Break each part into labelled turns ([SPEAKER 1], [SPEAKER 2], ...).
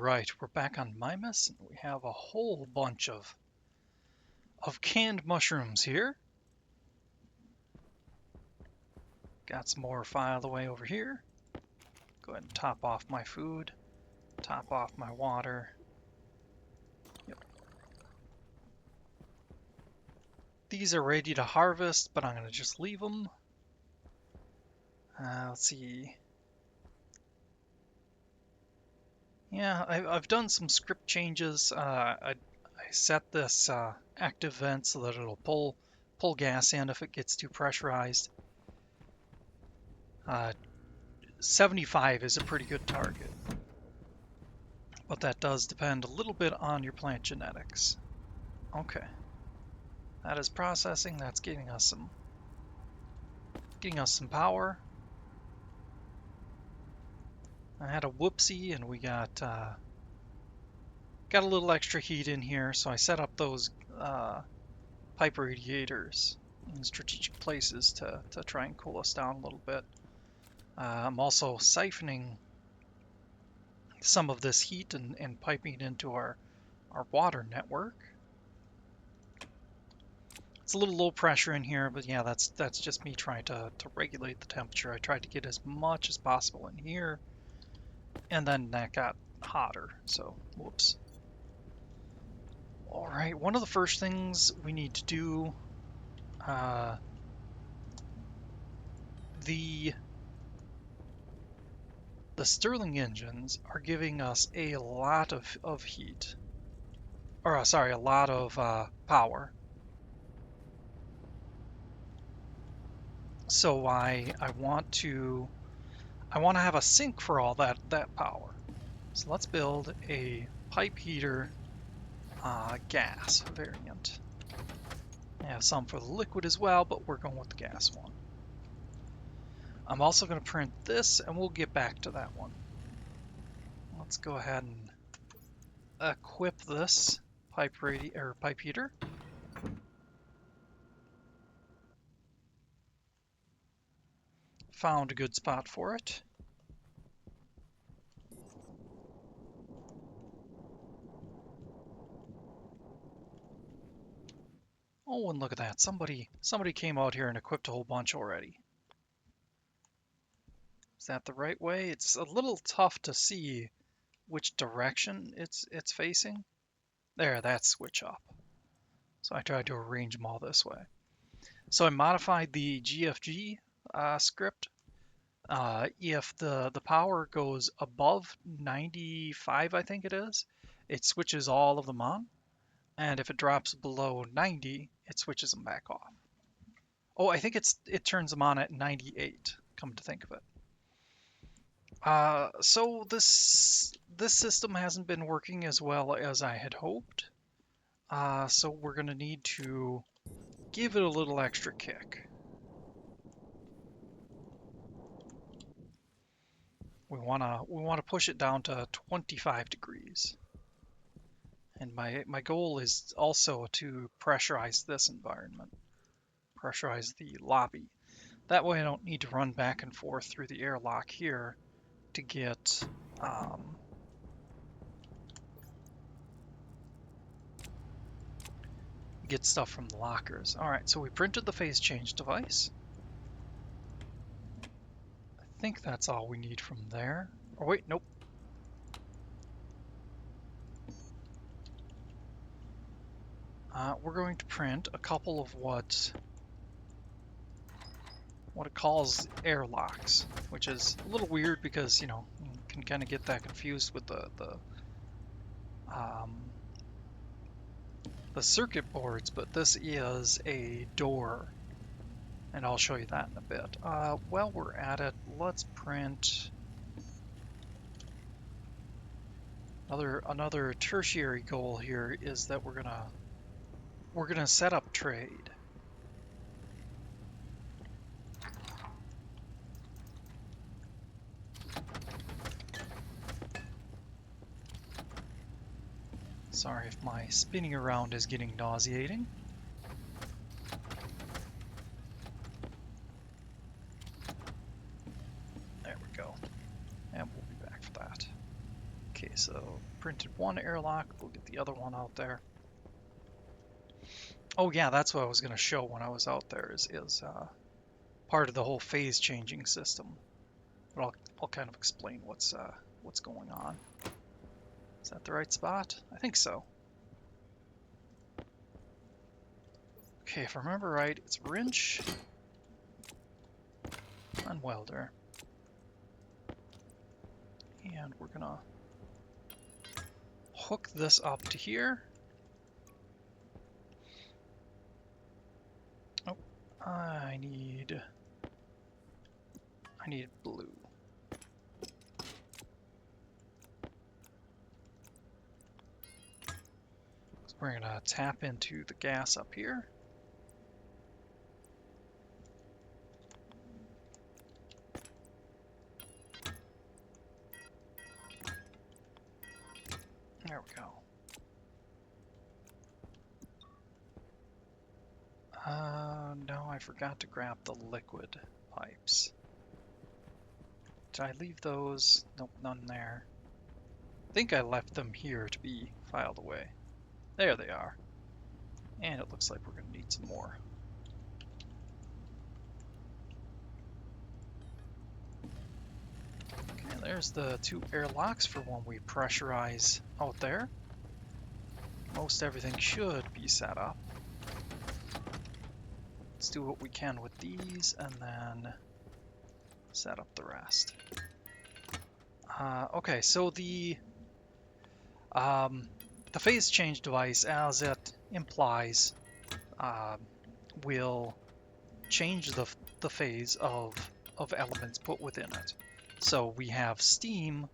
[SPEAKER 1] Alright, we're back on Mimas, and we have a whole bunch of canned mushrooms here. Got some more filed away over here. Go ahead and top off my food, top off my water. Yep. These are ready to harvest, but I'm going to just leave them. Let's see. Yeah, I've done some script changes. I set this active vent so that it'll pull gas in if it gets too pressurized. 75 is a pretty good target, but that does depend a little bit on your plant genetics. Okay, that is processing. That's getting us some power. I had a whoopsie, and we got a little extra heat in here, so I set up those pipe radiators in strategic places to try and cool us down a little bit. I'm also siphoning some of this heat and piping it into our water network. It's a little low pressure in here, but yeah, that's just me trying to regulate the temperature. I tried to get as much as possible in here, and then that got hotter, so whoops. Alright, one of the first things we need to do, the Stirling engines are giving us a lot of heat. Or, sorry, a lot of power. So I want to have a sink for all that power. So let's build a pipe heater gas variant. I have some for the liquid as well, but we're going with the gas one. I'm also going to print this, and we'll get back to that one. Let's go ahead and equip this pipe heater. Found a good spot for it. Oh, and look at that. Somebody came out here and equipped a whole bunch already. Is that the right way? It's a little tough to see which direction it's facing. There, that's switch up. So I tried to arrange them all this way. So I modified the GFG script. If the power goes above 95, I think it is, it switches all of them on. And if it drops below 90, it switches them back off. Oh, I think it turns them on at 98, come to think of it. So this system hasn't been working as well as I had hoped. So we're going to need to give it a little extra kick. We want to push it down to 25 degrees. And my goal is also to pressurize this environment. Pressurize the lobby. That way I don't need to run back and forth through the airlock here to get stuff from the lockers. Alright, so we printed the phase change device. I think that's all we need from there. Oh wait, nope. We're going to print a couple of what it calls airlocks, which is a little weird because, you know, you can kind of get that confused with the circuit boards, but this is a door, and I'll show you that in a bit. While we're at it, let's print another tertiary goal here is that we're gonna set up trade. Sorry if my spinning around is getting nauseating. There we go. And we'll be back for that. Okay, so printed one airlock. We'll get the other one out there. Oh yeah, that's what I was going to show when I was out there is part of the whole phase changing system. But I'll kind of explain what's going on. Is that the right spot? I think so. Okay, if I remember right, it's wrench and welder. And we're gonna hook this up to here. Oh, I need blue. So we're gonna tap into the gas up here. There we go. No, I forgot to grab the liquid pipes. Did I leave those? Nope, none there. I think I left them here to be filed away. There they are. And it looks like we're going to need some more. Okay, there's the two airlocks for when we pressurize out there. Most everything should be set up. Let's do what we can with these and then set up the rest. Okay, so the phase change device, as it implies, will change the phase of elements put within it. So we have steam,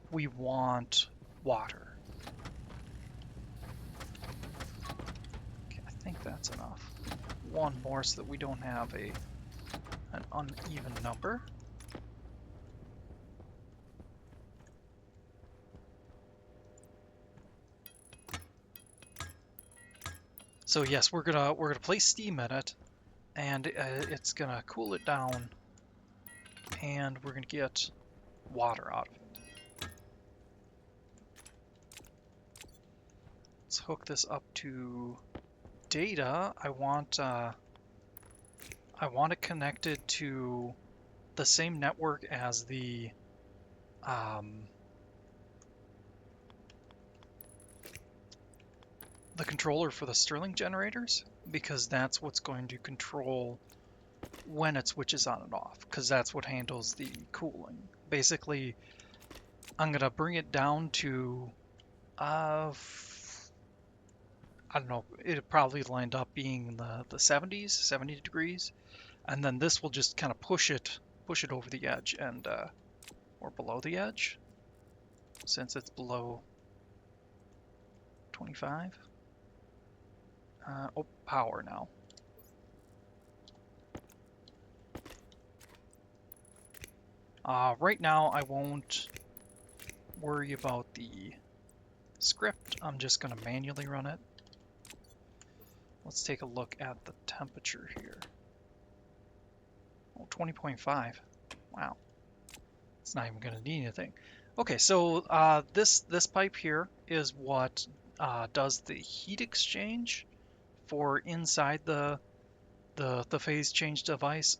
[SPEAKER 1] we want water. Okay, I think that's enough. One more so that we don't have an uneven number. So yes, we're gonna place steam in it, and it's gonna cool it down, and we're gonna get water out of it. Let's hook this up to data. I want it connected to the same network as the controller for the Stirling generators, because that's what's going to control when it switches on and off, because that's what handles the cooling. Basically, I'm gonna bring it down to I don't know, it probably lined up being the 70s, 70 degrees, and then this will just kind of push it over the edge and or below the edge, since it's below 25. Oh, power now. Right now, I won't worry about the script. I'm just going to manually run it. Let's take a look at the temperature here. Oh, 20.5. Wow. It's not even going to need anything. Okay, so this pipe here is what does the heat exchange for inside the phase change device.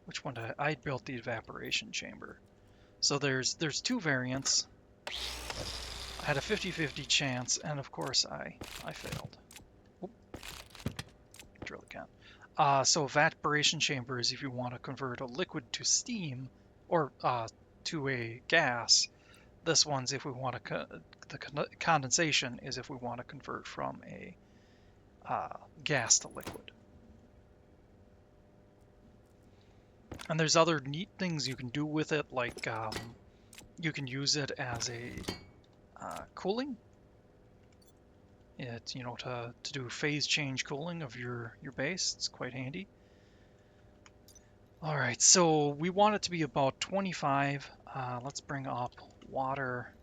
[SPEAKER 1] Which one did I built the evaporation chamber. So there's two variants. I had a 50-50 chance, and of course I failed. Oop. Drill again. So evaporation chamber is if you want to convert a liquid to steam, or to a gas. This one's if we want to condensation is if we want to convert from a gas to liquid. And there's other neat things you can do with it, like you can use it as a cooling. It's, to do phase change cooling of your base. It's quite handy. All right, so we want it to be about 25. Let's bring up water.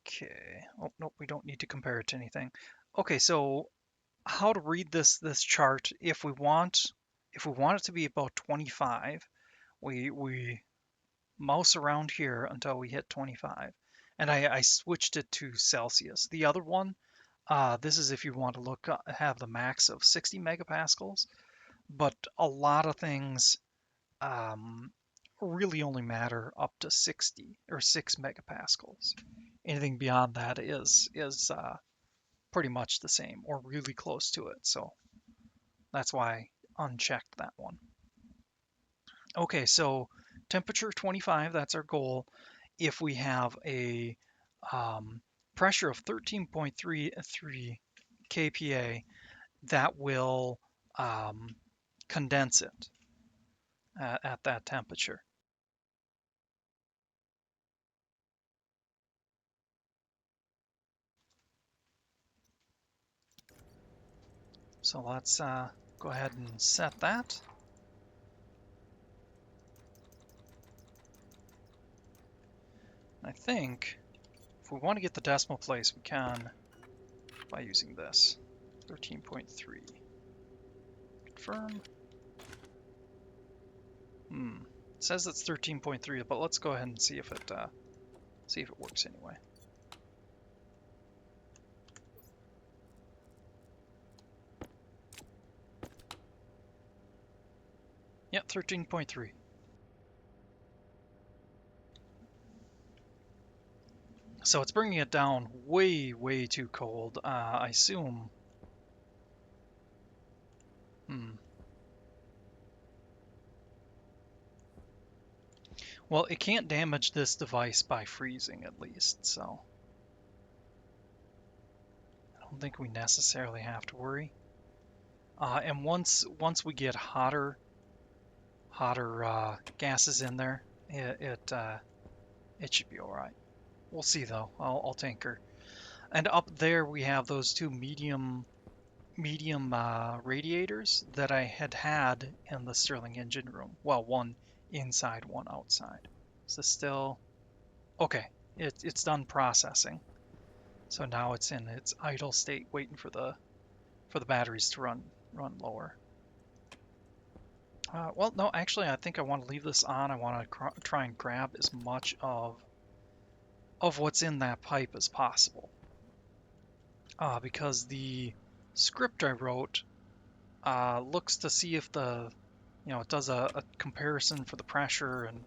[SPEAKER 1] Okay. Oh, nope, we don't need to compare it to anything. Okay, so how to read this chart? If we want it to be about 25, we mouse around here until we hit 25, and I switched it to Celsius. The other one, this is if you want to have the max of 60 megapascals, but a lot of things um, really only matter up to 60 or 6 megapascals. Anything beyond that is pretty much the same or really close to it. So that's why I unchecked that one. Okay, so temperature 25, that's our goal. If we have a um, pressure of 13.33 kPa, that will condense it at that temperature. So let's go ahead and set that. I think if we want to get the decimal place, we can by using this. 13.3. Confirm. It says it's 13.3, but let's go ahead and see if it works anyway. Yeah, 13.3. So it's bringing it down way, way too cold. I assume. Well, it can't damage this device by freezing, at least, so I don't think we necessarily have to worry. And once we get hotter gases in there, it should be all right. We'll see though. I'll tinker. And up there we have those two medium radiators that I had in the Stirling engine room. Well, one inside, one outside. Is this still okay? It's done processing. So now it's in its idle state, waiting for the batteries to run lower. Well, no, actually, I think I want to leave this on. I want to try and grab as much of what's in that pipe as possible, because the script I wrote looks to see if it does a comparison for the pressure, and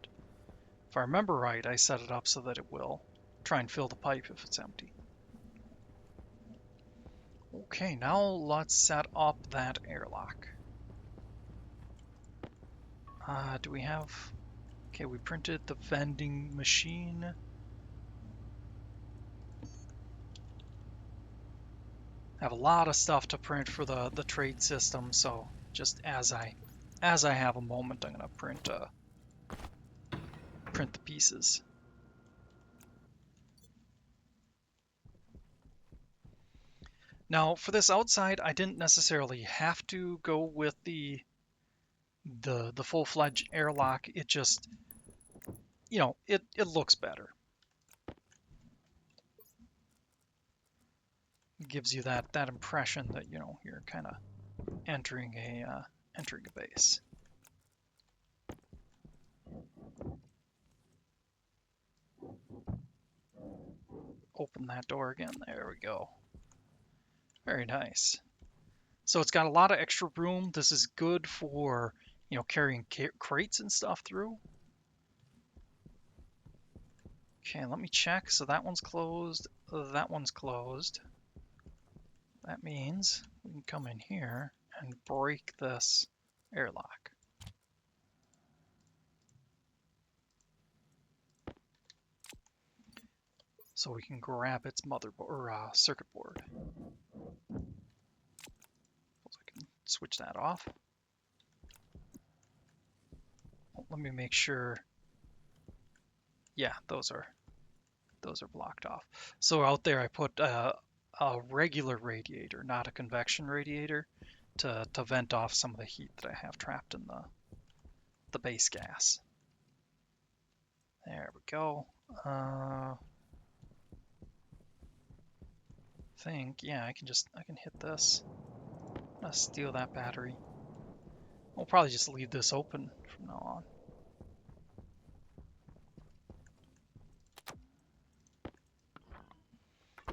[SPEAKER 1] if I remember right, I set it up so that it will try and fill the pipe if it's empty. Okay, now let's set up that airlock. Do we have... Okay, we printed the vending machine. Have a lot of stuff to print for the trade system, so just as I have a moment, I'm gonna print the pieces. Now for this outside, I didn't necessarily have to go with the full-fledged airlock. It just, it looks better. It gives you that impression that you're kind of entering a base. Open that door again. There we go. Very nice. So it's got a lot of extra room. This is good for, carrying crates and stuff through. Okay, let me check. So that one's closed. That one's closed. That means we can come in here and break this airlock. So we can grab its motherboard or circuit board. So I can switch that off. Let me make sure. Yeah, those are blocked off. So out there I put a regular radiator, not a convection radiator, to vent off some of the heat that I have trapped in the base gas. There we go. think, yeah, I can hit this. Steal that battery. We'll probably just leave this open from now on.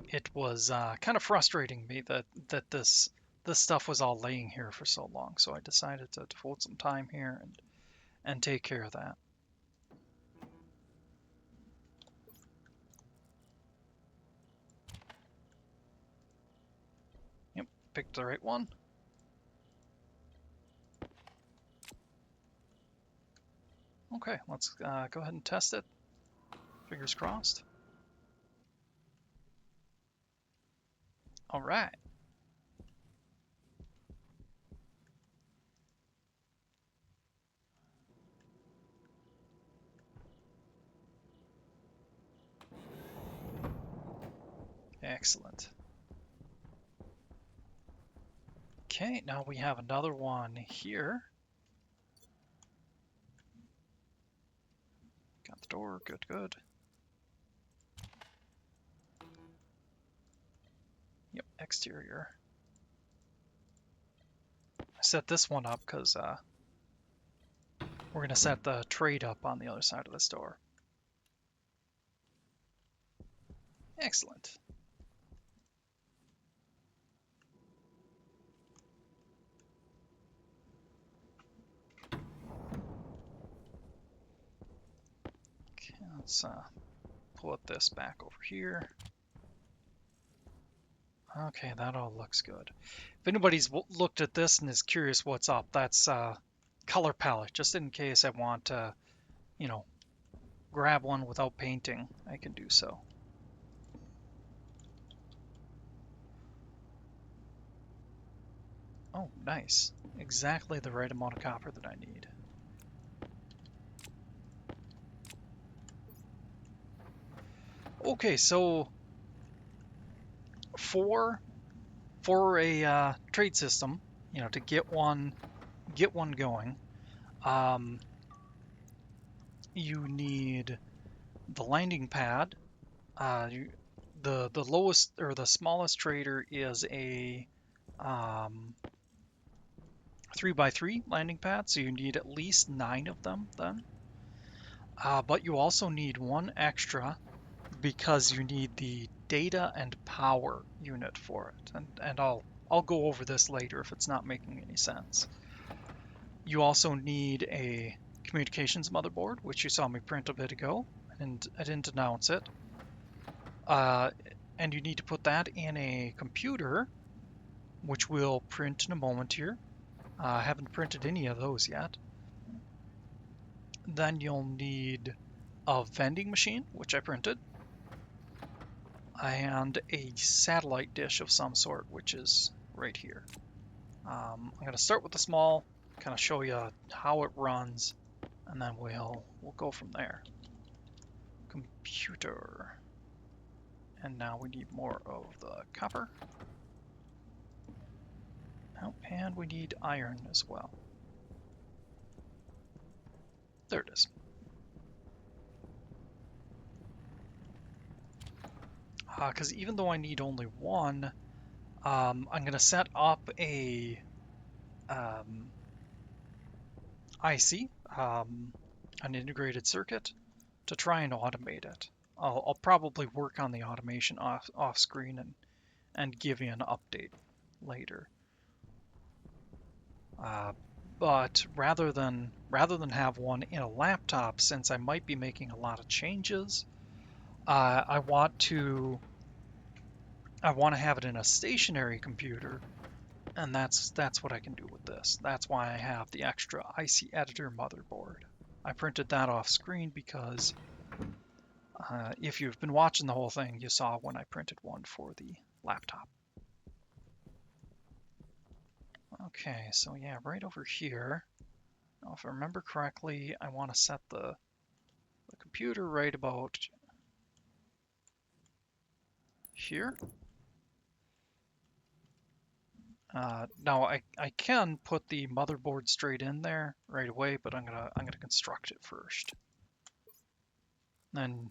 [SPEAKER 1] It was kind of frustrating me that this stuff was all laying here for so long, so I decided to devote some time here and take care of that. Yep, picked the right one. Okay, let's go ahead and test it. Fingers crossed. All right. Excellent. Okay, now we have another one here. Got the door, good, good. Yep, exterior. I set this one up because we're going to set the trade up on the other side of this door. Excellent. Okay, let's put this back over here. Okay, that all looks good. If anybody's looked at this and is curious what's up, that's color palette, just in case I want to, you know, grab one without painting, I can do so. Oh, nice. Exactly the right amount of copper that I need. Okay, so for a trade system, you know, to get one going, you need the landing pad. The lowest or the smallest trader is a 3x3 landing pad, so you need at least 9 of them then. But you also need one extra because you need the data and power unit for it, and I'll go over this later if it's not making any sense. You also need a communications motherboard, which you saw me print a bit ago, and I didn't announce it. And you need to put that in a computer, which we'll print in a moment here. I haven't printed any of those yet. Then you'll need a vending machine, which I printed, and a satellite dish of some sort, which is right here. I'm going to start with the small, kind of show you how it runs, and then we'll go from there. Computer. And now we need more of the copper. Oh, and we need iron as well. There it is. Because even though I need only one, I'm going to set up a IC, an integrated circuit, to try and automate it. I'll probably work on the automation off screen and give you an update later. But rather than have one in a laptop, since I might be making a lot of changes, I want to have it in a stationary computer, and that's what I can do with this. That's why I have the extra IC editor motherboard. I printed that off screen because if you've been watching the whole thing, you saw when I printed one for the laptop. Okay, so yeah, right over here. Now, if I remember correctly, I want to set the computer right about here. Now I can put the motherboard straight in there right away, but I'm gonna construct it first. Then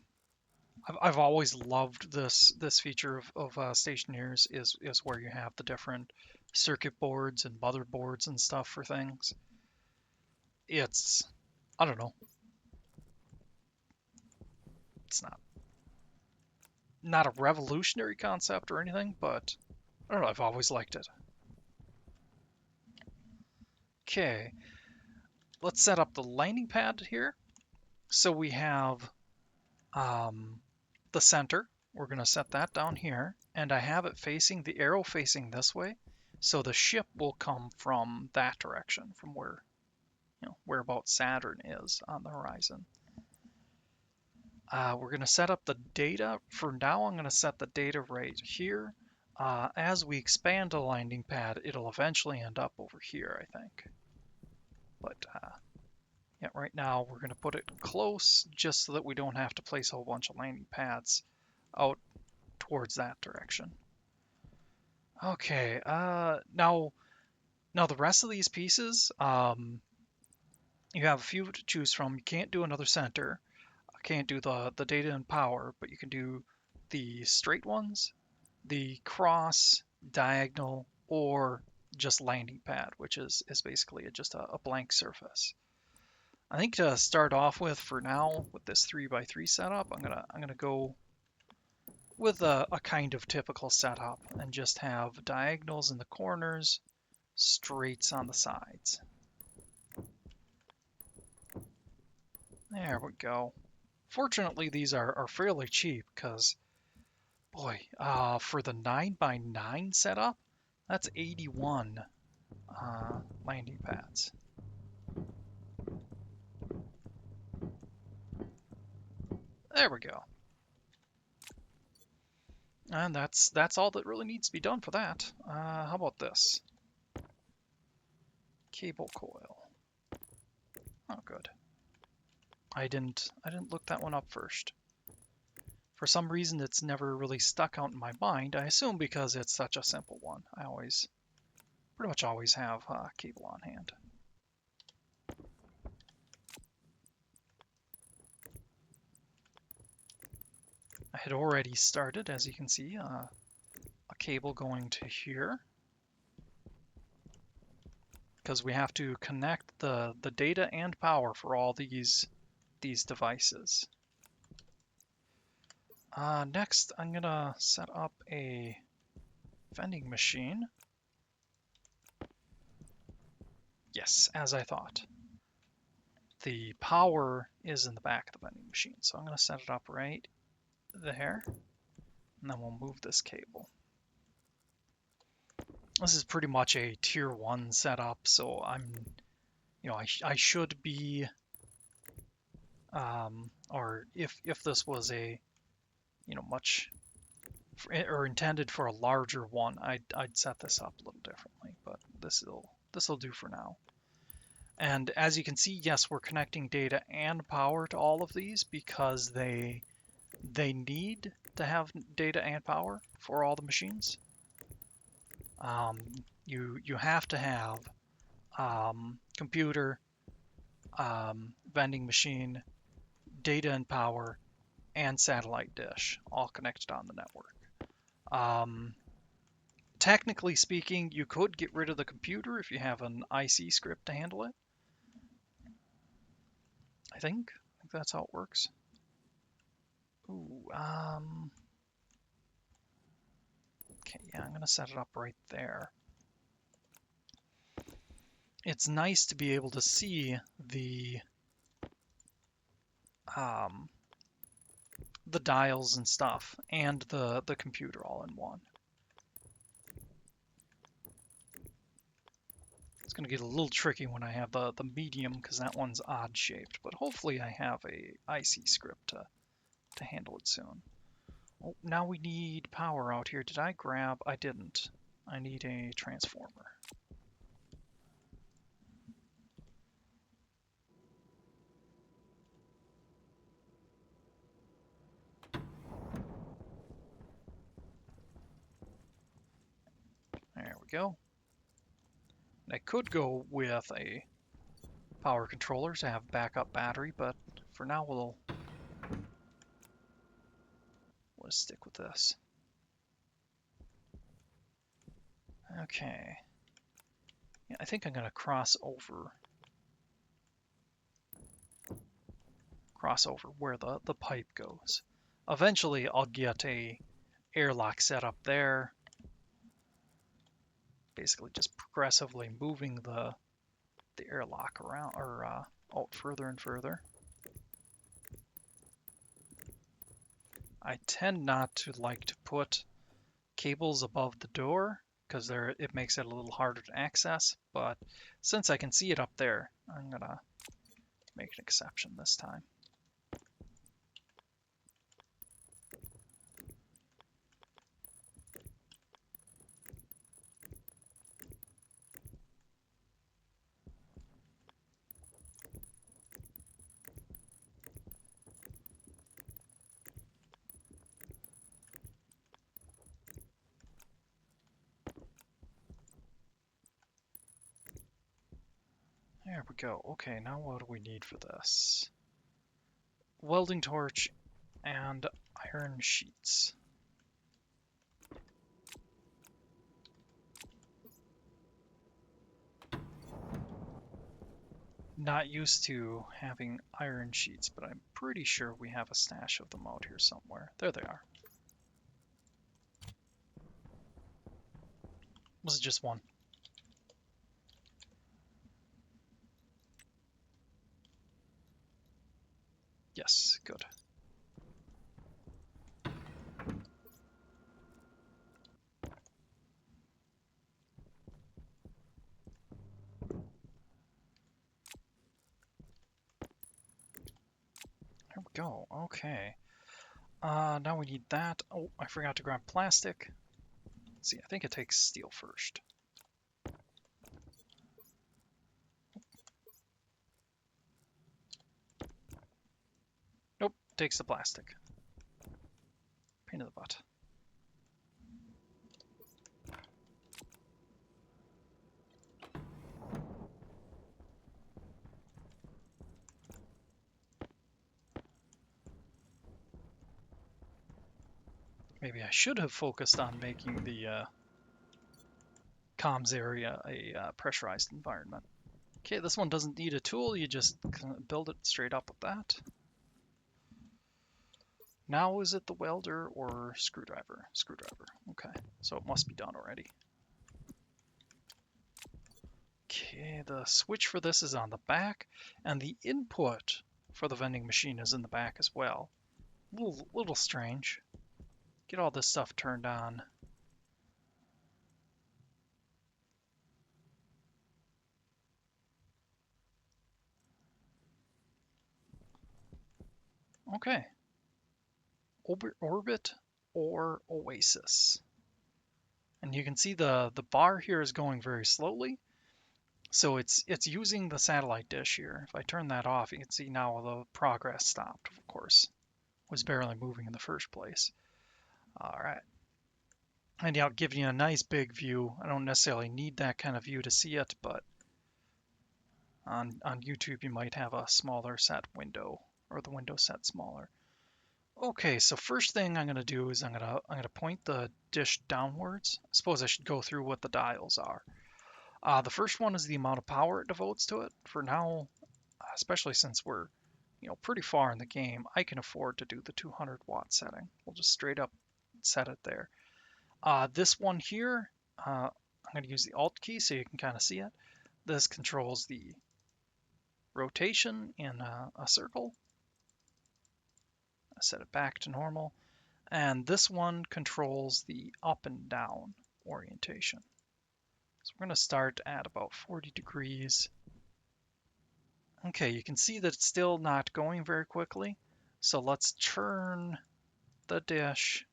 [SPEAKER 1] I've always loved this feature of Stationeers is where you have the different circuit boards and motherboards and stuff for things. It's, I don't know, it's not a revolutionary concept or anything, but I don't know, I've always liked it. Okay, let's set up the landing pad here. So we have um, the center. We're going to set that down here, and I have it facing the arrow facing this way, so the ship will come from that direction, from where where about Saturn is on the horizon. We're going to set up the data. For now, I'm going to set the data right here. As we expand the landing pad, it'll eventually end up over here, I think. But yeah, right now we're going to put it close just so that we don't have to place a whole bunch of landing pads out towards that direction. Okay, now the rest of these pieces, you have a few to choose from. You can't do another center. I can't do the data and power, but you can do the straight ones, the cross, diagonal, or just landing pad, which is basically just a blank surface. I think to start off with, for now, with this 3x3 setup, I'm gonna go with a kind of typical setup and just have diagonals in the corners, straights on the sides. There we go. Fortunately, these are fairly cheap because, boy, for the 9x9 setup, that's 81 landing pads. There we go. And that's all that really needs to be done for that. How about this? Cable coil. Oh, good. I didn't look that one up first. For some reason, it's never really stuck out in my mind. I assume because it's such a simple one. I pretty much always have cable on hand. I had already started, as you can see, a cable going to here, because we have to connect the data and power for all these devices. Next, I'm gonna set up a vending machine. Yes, as I thought. The power is in the back of the vending machine, so I'm gonna set it up right there, and then we'll move this cable. This is pretty much a tier 1 setup, so I should be, or if this was a, much, or intended for a larger one, I'd set this up a little differently, but this'll do for now. And as you can see, yes, we're connecting data and power to all of these because they need to have data and power for all the machines. You have to have computer, vending machine, data and power, and satellite dish all connected on the network. Technically speaking, you could get rid of the computer if you have an IC script to handle it. I think that's how it works. Ooh, okay, yeah, I'm gonna set it up right there. It's nice to be able to see the dials and stuff and the computer all in one. It's going to get a little tricky when I have the medium because that one's odd shaped, but hopefully I have a IC script to handle it soon. Oh, now we need power out here. Did I grab? I didn't. I need a transformer. There we go. I could go with a power controller to have backup battery, but for now just stick with this. Okay. Yeah, I think I'm going to cross over where the pipe goes. Eventually, I'll get a airlock set up there. Basically, just progressively moving the airlock around or out further and further. I tend not to like to put cables above the door because it makes it a little harder to access, but since I can see it up there, I'm gonna make an exception this time. There we go. Okay, now what do we need for this? Welding torch and iron sheets. Not used to having iron sheets, but I'm pretty sure we have a stash of them out here somewhere. There they are. Was it just one? Yes, good. There we go. Okay. Now we need that. Oh, I forgot to grab plastic. Let's see, I think it takes steel first. Nope, takes the plastic. Pain in the butt. Maybe I should have focused on making the comms area a pressurized environment. Okay, this one doesn't need a tool, you just build it straight up with that. Now is it the welder or screwdriver? Screwdriver, okay, so it must be done already. Okay, the switch for this is on the back, and the input for the vending machine is in the back as well. Little strange. Get all this stuff turned on. Okay. Orbit or Oasis. And you can see the bar here is going very slowly. So it's using the satellite dish here. If I turn that off, you can see now the progress stopped, of course. It was barely moving in the first place. All right. And yeah, I'll give you a nice big view. I don't necessarily need that kind of view to see it, but on YouTube you might have a smaller set window, or the window set smaller. Okay, so first thing I'm gonna do is I'm gonna point the dish downwards. I suppose I should go through what the dials are. The first one is the amount of power it devotes to it. For now, especially since we're pretty far in the game, I can afford to do the 200 watt setting. We'll just straight up set it there. This one here, I'm going to use the Alt key so you can kind of see it. This controls the rotation in a circle. I set it back to normal. And this one controls the up and down orientation. So we're going to start at about 40 degrees. Okay, you can see that it's still not going very quickly. So let's turn the dish.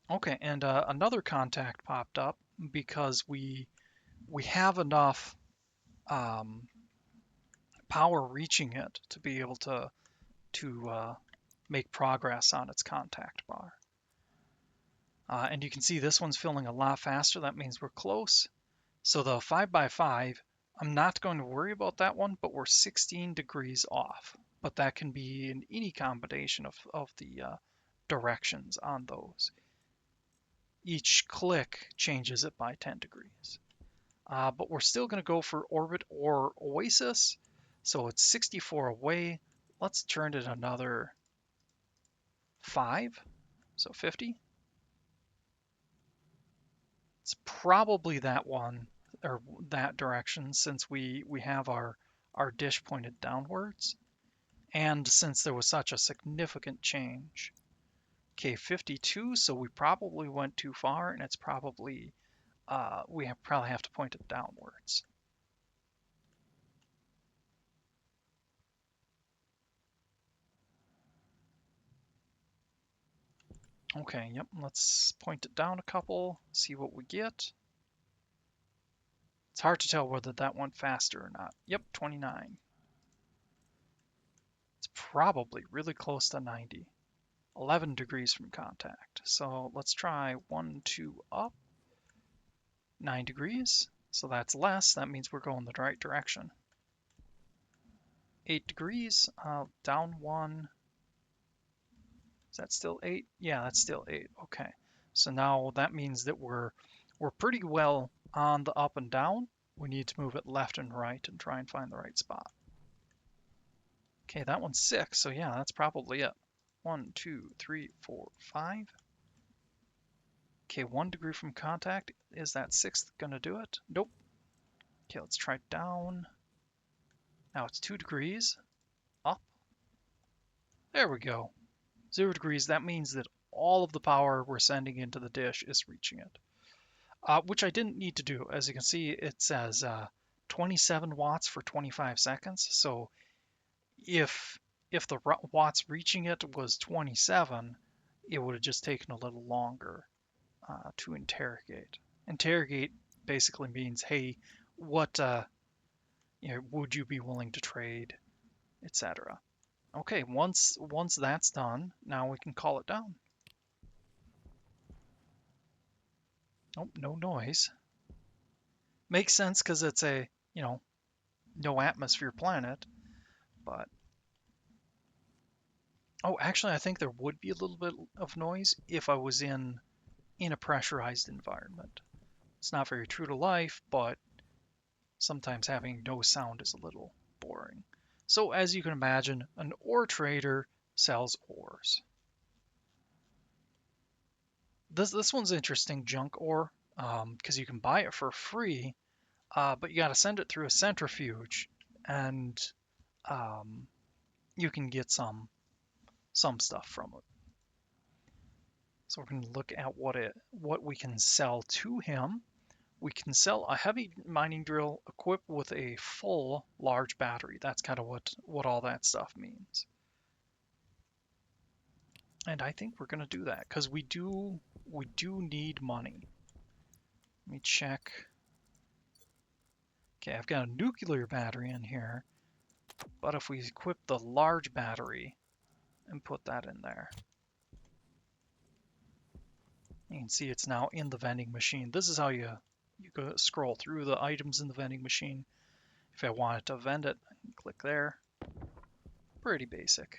[SPEAKER 1] Okay, and another contact popped up because we have enough power reaching it to be able to make progress on its contact bar. And you can see this one's filling a lot faster. That means we're close. So the 5x5, I'm not going to worry about that one, but we're 16 degrees off. but that can be in any combination of the directions on those. Each click changes it by 10 degrees. But we're still going to go for orbit or oasis. So it's 64 away. Let's turn it another 5, so 50. It's probably that one or that direction since we have our dish pointed downwards. And since there was such a significant change. Okay, 52, so we probably went too far and it's probably, probably have to point it downwards. Okay, yep, let's point it down a couple, see what we get. It's hard to tell whether that went faster or not. Yep, 29. It's probably really close to 90. 11 degrees from contact. So let's try 1, 2 up. 9 degrees. So that's less. That means we're going the right direction. 8 degrees. Down 1. Is that still 8? Yeah, that's still 8. Okay. So now that means that we're pretty well on the up and down. We need to move it left and right and try and find the right spot. Okay, that one's 6. So yeah, that's probably it. 1, 2, 3, 4, 5. Okay, 1 degree from contact. Is that 6th gonna do it? Nope. Okay, let's try down. Now it's 2 degrees. Up. There we go. 0 degrees. That means that all of the power we're sending into the dish is reaching it. Which I didn't need to do. As you can see, it says 27 watts for 25 seconds. So if the watts reaching it was 27, it would have just taken a little longer to interrogate. Interrogate basically means, hey, what would you be willing to trade, etc. Okay, once that's done, now we can call it down. Oh, no noise. Makes sense because it's a, no atmosphere planet, but oh, actually, I think there would be a little bit of noise if I was in a pressurized environment. It's not very true to life, but sometimes having no sound is a little boring. So as you can imagine, an ore trader sells ores. This one's interesting, junk ore, because you can buy it for free, but you got to send it through a centrifuge, and you can get some stuff from it. So we're going to look at what we can sell to him. We can sell a heavy mining drill equipped with a full large battery. That's kind of what all that stuff means. And I think we're going to do that because we do need money. Let me check. Okay, I've got a nuclear battery in here, but if we equip the large battery and put that in there, you can see it's now in the vending machine. This is how you go scroll through the items in the vending machine. If I wanted to vend it, I can click there. Pretty basic.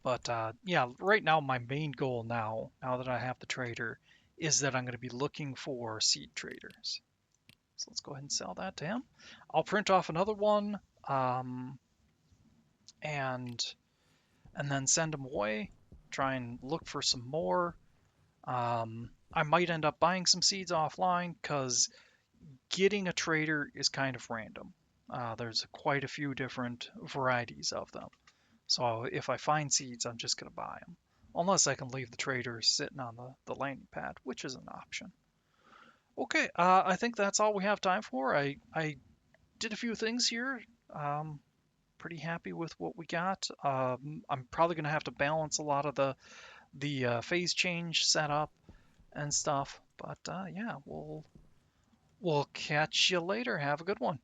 [SPEAKER 1] But yeah, right now my main goal now that I have the trader, is that I'm going to be looking for seed traders. So let's go ahead and sell that to him. I'll print off another one and then send them away. Try and look for some more. I might end up buying some seeds offline because getting a trader is kind of random. There's quite a few different varieties of them. So if I find seeds, I'm just going to buy them. Unless I can leave the trader sitting on the landing pad, which is an option. Okay, I think that's all we have time for. I did a few things here. Pretty happy with what we got. I'm probably going to have to balance a lot of the phase change setup and stuff. But yeah, we'll catch you later. Have a good one.